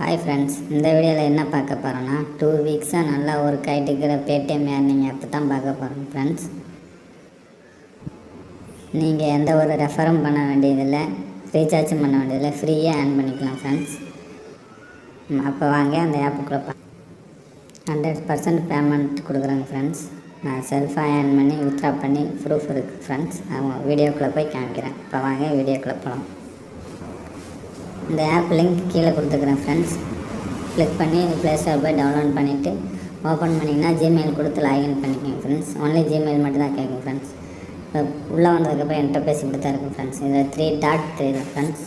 Hi friends, இந்த வீடியோவில் என்ன பார்க்க போகிறோன்னா 2 வீக்ஸாக நல்லா ஒர்க் ஆகிட்டு இருக்கிற பேடிஎம் ஏர்னிங் ஆப் தான் பார்க்க போகிறோம் ஃப்ரெண்ட்ஸ். நீங்கள் எந்த ஒரு ரெஃபரும் பண்ண வேண்டியதில்லை, ரீசார்ஜும் பண்ண வேண்டியதில்லை, ஃப்ரீயாக ஏர்ன் பண்ணிக்கலாம் ஃப்ரெண்ட்ஸ். அப்போ வாங்க அந்த ஆப்புக்குள்ளே 100% பேமெண்ட் கொடுக்குறாங்க ஃப்ரெண்ட்ஸ். நான் செல்ஃபாக ஏர்ன் பண்ணி வித்ட்ரா பண்ணி ப்ரூஃப் இருக்குது ஃப்ரெண்ட்ஸ். அவங்க வீடியோக்குள்ளே போய் காமிக்கிறேன். இப்போ வாங்க வீடியோக்குள்ளே போகலாம். இந்த ஆப் லிங்க் கீழே கொடுத்துக்கிறேன் ஃப்ரெண்ட்ஸ். கிளிக் பண்ணி ப்ளே ஸ்டோர் போய் டவுன்லோட் பண்ணிவிட்டு ஓப்பன் பண்ணிங்கன்னா ஜிமெயில் கொடுத்து லாகின் பண்ணிக்கோங்க ஃப்ரெண்ட்ஸ். ஒன்லி ஜிமெயில் மட்டும் தான் கேட்கும் ஃப்ரெண்ட்ஸ். இப்போ உள்ளே வந்ததுக்கப்புறம் இன்டர்ஃபேஸ் இப்படி தான் இருக்கும் ஃப்ரெண்ட்ஸ். இதில் 3 டாட் தெரியுது ஃப்ரெண்ட்ஸ்.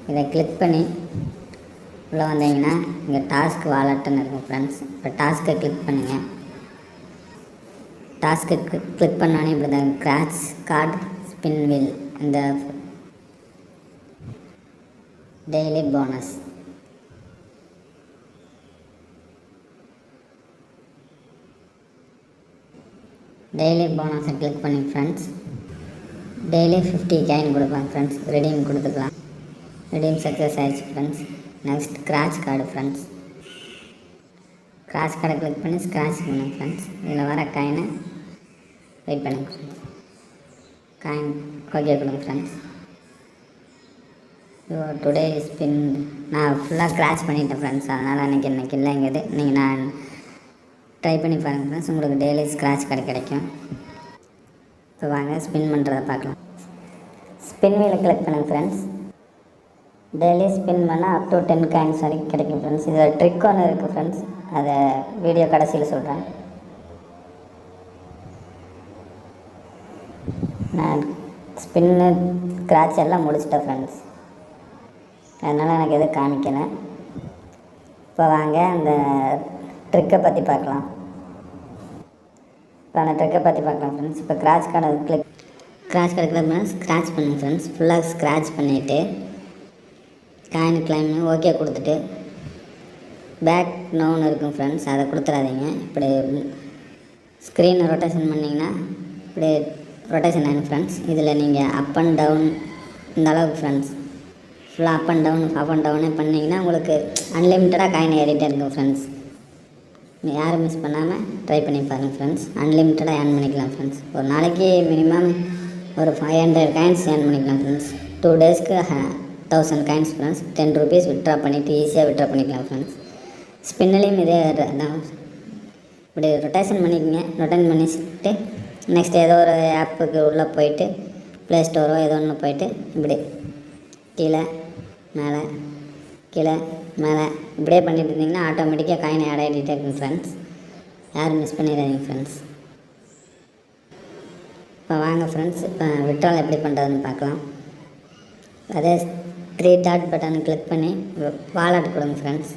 இதை கிளிக் பண்ணி உள்ளே வந்தீங்கன்னா இங்கே டாஸ்க் வாலெட்டுன்னு இருக்கும் ஃப்ரெண்ட்ஸ். இப்போ டாஸ்க்கை கிளிக் பண்ணுங்கள். டாஸ்க்கு கிளிக் பண்ணோன்னே இப்படி தான் ஸ்க்ராட்ச் கார்டு ஸ்பின் வீல், இந்த டெய்லி போனஸ், டெய்லி போனஸை கிளிக் பண்ணி ஃப்ரெண்ட்ஸ் டெய்லி 50 காயின் கொடுப்பாங்க ஃப்ரெண்ட்ஸ். ரெடீம் கொடுத்துக்கலாம். ரெடீம் சக்ஸஸ் ஆகிடுச்சு friends. Next scratch card friends. Scratch கார்டை கிளிக் பண்ணி ஸ்க்ராட்ச் பண்ணுங்க ஃப்ரெண்ட்ஸ். இதில் வர காயினை வெயிட் பண்ணுங்க ஃப்ரெண்ட்ஸ். காயின் ஓகே கொடுங்க ஃப்ரெண்ட்ஸ். டுடே ஸ்பின் நான் ஃபுல்லாக ஸ்க்ராட்ச் பண்ணிட்டேன் ஃப்ரெண்ட்ஸ். அதனால் எனக்கு இல்லைங்கிறது நீங்கள் நான் ட்ரை பண்ணி பாருங்கள் ஃப்ரெண்ட்ஸ். உங்களுக்கு டெய்லி ஸ்க்ராட்ச் கிடைக்கும். இப்போ வாங்க ஸ்பின் பண்ணுறதை பார்க்கலாம். ஸ்பின் வீலை கிளிக் பண்ணுங்கள் ஃப்ரெண்ட்ஸ். டெய்லி ஸ்பின் பண்ணால் அப் டு 10 காயின்ஸ் வரைக்கும் கிடைக்கும் ஃப்ரெண்ட்ஸ். இதில் ட்ரிக் ஒன்று இருக்குது ஃப்ரெண்ட்ஸ். அதை வீடியோ கடைசியில் சொல்கிறேன். நான் ஸ்பின்னு ஸ்க்ராட்ச் எல்லாம் முடிச்சிட்டேன் ஃப்ரெண்ட்ஸ். அதனால் எனக்கு எதுவும் காமிக்கலை. இப்போ வாங்க அந்த ட்ரிக்கை பற்றி பார்க்கலாம். இப்போ அந்த ட்ரிக்கை பற்றி பார்க்கலாம் ஃப்ரெண்ட்ஸ். இப்போ ஸ்க்ராட்ச் கார்டை கிளிக் பண்ணால் ஸ்க்ராட்ச் பண்ணுங்க ஃப்ரெண்ட்ஸ். ஃபுல்லாக ஸ்க்ராட்ச் பண்ணிவிட்டு காயின் கிளைம் ஓகே கொடுத்துட்டு பேக் நோன்னு இருக்கும் ஃப்ரெண்ட்ஸ். அதை கொடுத்துடாதீங்க. இப்படி ஸ்க்ரீனை ரொட்டேஷன் பண்ணிங்கன்னா இப்படி ரொட்டேஷன் ஆகும் ஃப்ரெண்ட்ஸ். இதில் நீங்கள் அப் அண்ட் டவுன் இந்த அளவுக்கு ஃப்ரெண்ட்ஸ் ஃபுல்லாக அப் அண்ட் டவுனே பண்ணிங்கன்னா உங்களுக்கு அன்லிமிட்டடாக காயின் ஏறிட்டே இருக்கும் ஃப்ரெண்ட்ஸ். யாரும் மிஸ் பண்ணாமல் ட்ரை பண்ணி பாருங்கள் ஃப்ரெண்ட்ஸ். அன்லிமிட்டடாக ஏர்ன் பண்ணிக்கலாம் ஃப்ரெண்ட்ஸ். ஒரு நாளைக்கு மினிமம் ஒரு 500 காயின்ஸ் ஏர்ன் பண்ணிக்கலாம் ஃப்ரெண்ட்ஸ். 2 டேஸ்க்கு 1000 காயின்ஸ் ஃப்ரெண்ட்ஸ். 10 ரூபீஸ் விட்ரா பண்ணிவிட்டு ஈஸியாக விட்ரா பண்ணிக்கலாம் ஃப்ரெண்ட்ஸ். ஸ்பின்னிலையும் இதே தான். இப்படி ரொட்டேஷன் பண்ணிக்கோங்க. ரொட்டேஷன் பண்ணிட்டு நெக்ஸ்ட் ஏதோ ஒரு ஆப்புக்கு உள்ளே போயிட்டு ப்ளே ஸ்டோரோ ஏதோ ஒன்று போயிட்டு இப்படி கீழே மேலே கீழே மேலே இப்படியே பண்ணிட்டு இருந்தீங்கன்னா ஆட்டோமேட்டிக்காக காயின் ஆட் ஆகிட்டே இருக்கும் ஃப்ரெண்ட்ஸ். யாரும் மிஸ் பண்ணிடாதீங்க ஃப்ரெண்ட்ஸ். இப்போ வாங்க ஃப்ரெண்ட்ஸ், இப்போ விட்ரால் எப்படி பண்ணுறதுன்னு பார்க்கலாம். அதே 3 டாட் பட்டனை கிளிக் பண்ணி வாலெட் கொடுங்க ஃப்ரெண்ட்ஸ்.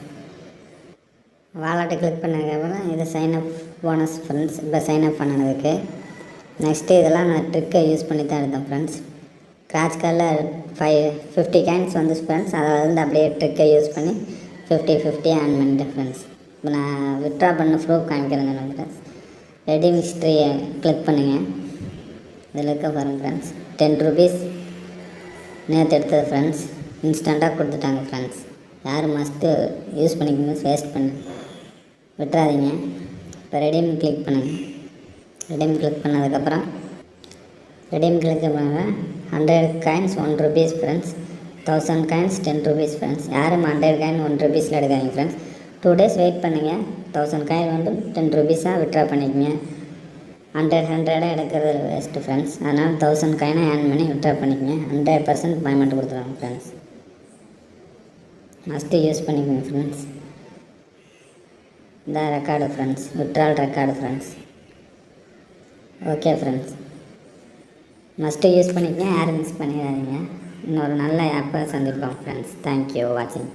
வாலெட்டை கிளிக் பண்ணதுக்கப்புறம் இது சைன்அப் போனஸ் ஃப்ரெண்ட்ஸ். இப்போ சைன்அப் பண்ணதுக்கு நெக்ஸ்ட்டு இதெல்லாம் நான் ட்ரிக்கை யூஸ் பண்ணி தான் எடுத்தேன் ஃப்ரெண்ட்ஸ். ஸ்க்ராட்ச் கார்டில் 50 காயின்ஸ் வந்து ஃப்ரெண்ட்ஸ். அதை வந்து அப்படியே ட்ரிக்கை யூஸ் பண்ணி 50 ஏர்ன் பண்ணிட்டேன் ஃப்ரெண்ட்ஸ். இப்போ நான் விட்ரா பண்ண ப்ரூஃப் காமிக்கிறேங்க ஃப்ரெண்ட்ஸ். ரெடீம் ஹிஸ்ட்ரியை கிளிக் பண்ணுங்கள். இதில் இருக்க பாருங்கள் ஃப்ரெண்ட்ஸ். 10 ரூபீஸ் நேற்று எடுத்தது ஃப்ரெண்ட்ஸ். இன்ஸ்டண்ட்டாக கொடுத்துட்டாங்க ஃப்ரெண்ட்ஸ். யாரும் மஸ்ட்டு யூஸ் பண்ணிக்கோங்க, வேஸ்ட் பண்ணு விட்டுறாதீங்க. இப்போ ரெடீம் கிளிக் பண்ணுங்கள். ரெடீம் கிளிக் பண்ணதுக்கப்புறம் ரெடீம் கிளிக் பண்ண 100 coins 1 rupees friends. 1000 coins 10 rupees friends. யாரும் 100 காயின் 1 ரூபீஸில் எடுக்காதீங்க ஃப்ரெண்ட்ஸ். 2 டேஸ் வெயிட் பண்ணுங்கள். 1000 காயின் வந்து 10 ரூபீஸாக விட்ரா பண்ணிக்கோங்க. 100 எடுக்கிறது வேஸ்ட்டு ஃப்ரெண்ட்ஸ். அதனால் 1000 காயினை ஏர்ன் பண்ணி விட்ரா பண்ணிக்கோங்க. 100% பேமெண்ட் கொடுத்துருவாங்க ஃப்ரெண்ட்ஸ். மஸ்ட்டு யூஸ் பண்ணிக்கோங்க ஃப்ரெண்ட்ஸ். இந்த record friends, withdrawal record friends. Okay friends, must use பண்ணிக்கங்க. யாரும் மிஸ் பண்ணிடாதீங்க. இன்னொரு நல்ல ஆப்பை சந்திப்போம் ஃப்ரெண்ட்ஸ். தேங்க்யூ வாட்சிங்.